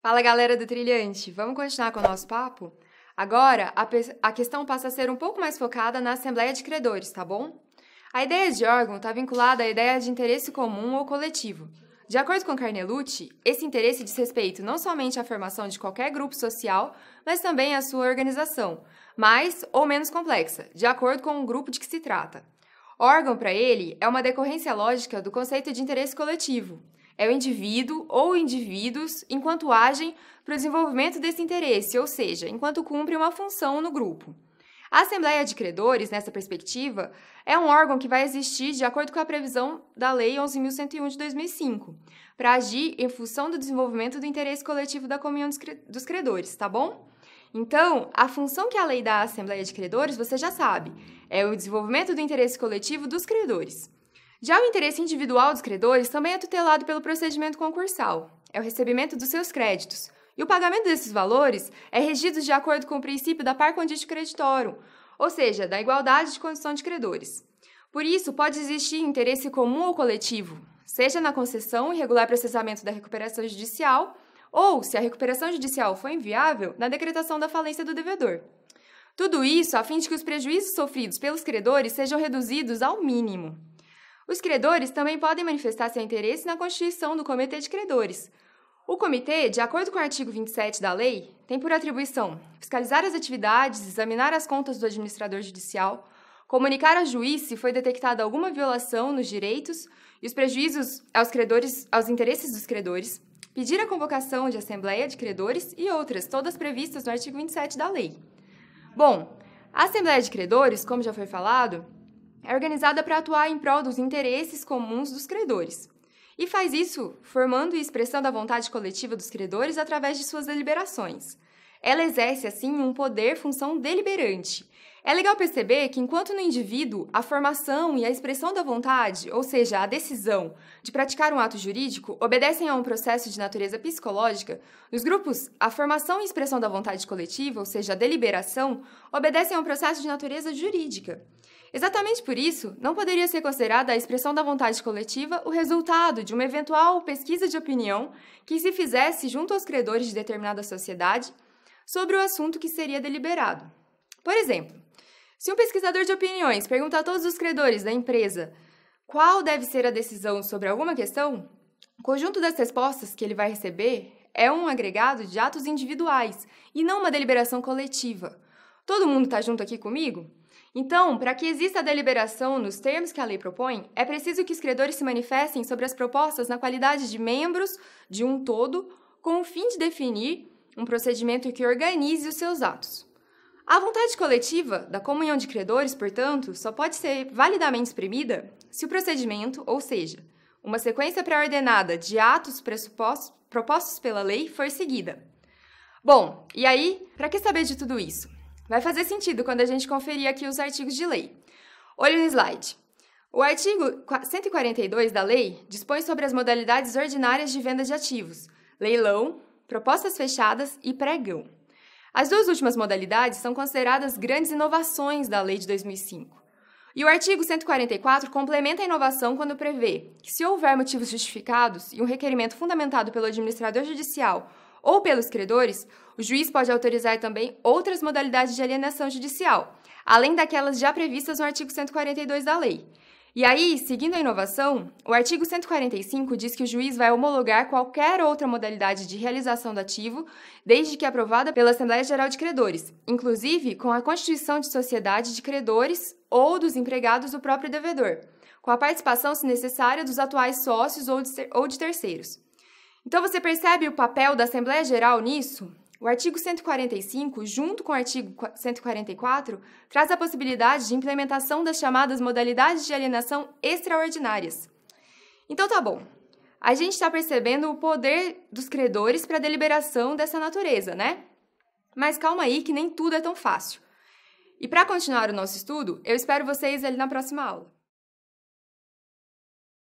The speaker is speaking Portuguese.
Fala, galera do Trilhante! Vamos continuar com o nosso papo? Agora, a questão passa a ser um pouco mais focada na Assembleia de Credores, tá bom? A ideia de órgão está vinculada à ideia de interesse comum ou coletivo. De acordo com Carnelucci, esse interesse diz respeito não somente à formação de qualquer grupo social, mas também à sua organização, mais ou menos complexa, de acordo com o grupo de que se trata. Órgão, para ele, é uma decorrência lógica do conceito de interesse coletivo. É o indivíduo ou indivíduos enquanto agem para o desenvolvimento desse interesse, ou seja, enquanto cumpre uma função no grupo. A Assembleia de Credores, nessa perspectiva, é um órgão que vai existir de acordo com a previsão da Lei 11.101 de 2005, para agir em função do desenvolvimento do interesse coletivo da comunhão dos credores, tá bom? Então, a função que a lei dá à Assembleia de Credores, você já sabe, é o desenvolvimento do interesse coletivo dos credores. Já o interesse individual dos credores também é tutelado pelo procedimento concursal, é o recebimento dos seus créditos. E o pagamento desses valores é regido de acordo com o princípio da par conditio creditorum, ou seja, da igualdade de condição de credores. Por isso, pode existir interesse comum ou coletivo, seja na concessão e regular processamento da recuperação judicial, ou, se a recuperação judicial for inviável, na decretação da falência do devedor. Tudo isso a fim de que os prejuízos sofridos pelos credores sejam reduzidos ao mínimo. Os credores também podem manifestar seu interesse na constituição do Comitê de Credores. O comitê, de acordo com o artigo 27 da lei, tem por atribuição fiscalizar as atividades, examinar as contas do administrador judicial, comunicar ao juiz se foi detectada alguma violação nos direitos e os prejuízos aos interesses dos credores, pedir a convocação de assembleia de credores e outras, todas previstas no artigo 27 da lei. Bom, a Assembleia de Credores, como já foi falado, é organizada para atuar em prol dos interesses comuns dos credores. E faz isso formando e expressando a vontade coletiva dos credores através de suas deliberações. Ela exerce, assim, um poder-função deliberante. É legal perceber que, enquanto no indivíduo, a formação e a expressão da vontade, ou seja, a decisão de praticar um ato jurídico, obedecem a um processo de natureza psicológica, nos grupos, a formação e expressão da vontade coletiva, ou seja, a deliberação, obedecem a um processo de natureza jurídica. Exatamente por isso, não poderia ser considerada a expressão da vontade coletiva o resultado de uma eventual pesquisa de opinião que se fizesse junto aos credores de determinada sociedade sobre o assunto que seria deliberado. Por exemplo, se um pesquisador de opiniões pergunta a todos os credores da empresa qual deve ser a decisão sobre alguma questão, o conjunto das respostas que ele vai receber é um agregado de atos individuais e não uma deliberação coletiva. Todo mundo está junto aqui comigo? Então, para que exista a deliberação nos termos que a lei propõe, é preciso que os credores se manifestem sobre as propostas na qualidade de membros de um todo, com o fim de definir um procedimento que organize os seus atos. A vontade coletiva da comunhão de credores, portanto, só pode ser validamente exprimida se o procedimento, ou seja, uma sequência pré-ordenada de atos propostos pela lei, for seguida. Bom, e aí, para que saber de tudo isso? Vai fazer sentido quando a gente conferir aqui os artigos de lei. Olha no slide. O artigo 142 da lei dispõe sobre as modalidades ordinárias de venda de ativos, leilão, propostas fechadas e pregão. As duas últimas modalidades são consideradas grandes inovações da lei de 2005. E o artigo 144 complementa a inovação quando prevê que, se houver motivos justificados e um requerimento fundamentado pelo administrador judicial ou pelos credores, o juiz pode autorizar também outras modalidades de alienação judicial, além daquelas já previstas no artigo 142 da lei. E aí, seguindo a inovação, o artigo 145 diz que o juiz vai homologar qualquer outra modalidade de realização do ativo, desde que aprovada pela Assembleia Geral de Credores, inclusive com a constituição de sociedade de credores ou dos empregados do próprio devedor, com a participação, se necessária, dos atuais sócios ou de terceiros. Então, você percebe o papel da Assembleia Geral nisso? O artigo 145, junto com o artigo 144, traz a possibilidade de implementação das chamadas modalidades de alienação extraordinárias. Então, tá bom. A gente está percebendo o poder dos credores para a deliberação dessa natureza, né? Mas calma aí que nem tudo é tão fácil. E para continuar o nosso estudo, eu espero vocês ali na próxima aula.